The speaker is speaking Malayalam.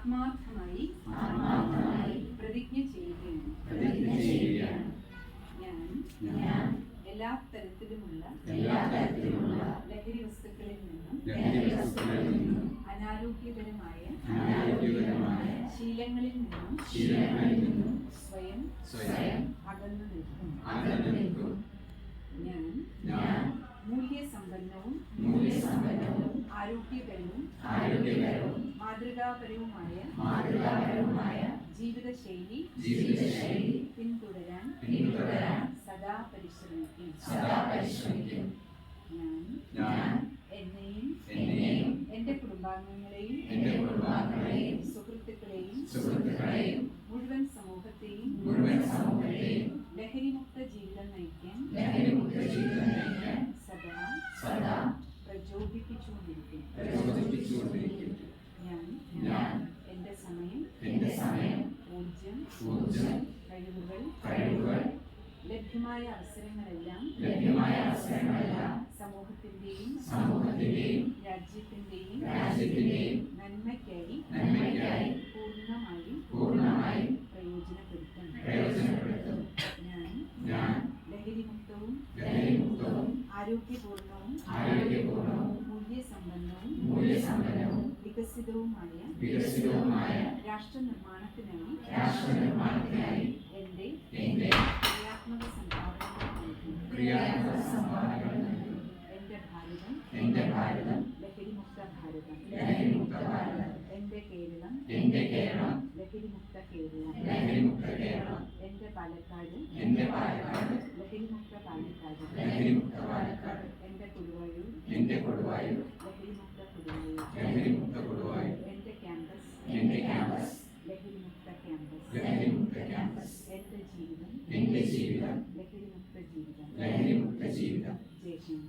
ആത്മാർത്ഥമായി പ്രതിജ്ഞ ചെയ്യുകയാണ്. ഞാൻ എല്ലാ തരത്തിലുമുള്ള ലഹരി വസ്തുക്കളിൽ നിന്നും അനാരോഗ്യകരമായ ശീലങ്ങളിൽ നിന്നും സ്വയം അകന്നു നിൽക്കും. ഞാൻ മൂല്യസമ്പന്നവും ആരോഗ്യകരവും മാതൃകാപരവുമായ ജീവിതശൈലി പിന്തുടരാൻ സദാ പരിശ്രമിക്കും. ഞാൻ എന്നെയും എന്റെ കുടുംബാംഗങ്ങളെയും സുഹൃത്തുക്കളെയും മുഴുവൻ സമൂഹത്തെയും ലഹരിമുക്ത ജീവിതം നയിക്കാൻ സദാ പ്രചോദിപ്പിച്ചുകൊണ്ടിരിക്കും. ഞാൻ എന്റെ സമയം, ഊർജം, കഴിവുകൾ ലഭ്യമായ അവസരങ്ങളെല്ലാം സമൂഹത്തിന്റെയും രാജ്യത്തിന്റെയും നന്മയ്ക്കായി പൂർണ്ണമായും പ്രയോജനപ്പെടുത്തും. ഞാൻ ലഹരിമുക്തവും ആരോഗ്യപൂർണവും മൂല്യസമ്പന്നവും വികസിതവുമായ രാഷ്ട്ര നിർമ്മാണത്തിനായി എന്റെ ക്രിയാത്മക സംഭാവനകൾ നൽകും. എന്റെ ഭാരതം ലഹരിമുക്ത ഭാരതം. എന്റെ കേരളം ലഹരിമുക്ത കേരളം. എന്റെ പാലക്കാട് ലഹരിമുക്ത പാലക്കാട്. എന്റെ കൊടുവായൂർ ലഹരിമുക്ത കൊടുവായൂർ. എന്റെ ക്യാമ്പസ് ലഹരിമുക്ത ക്യാമ്പസ്. എന്റെ ജീവിതം ലഹരിമുക്ത ജീവിതം. ജയ് ഹിന്ദ്.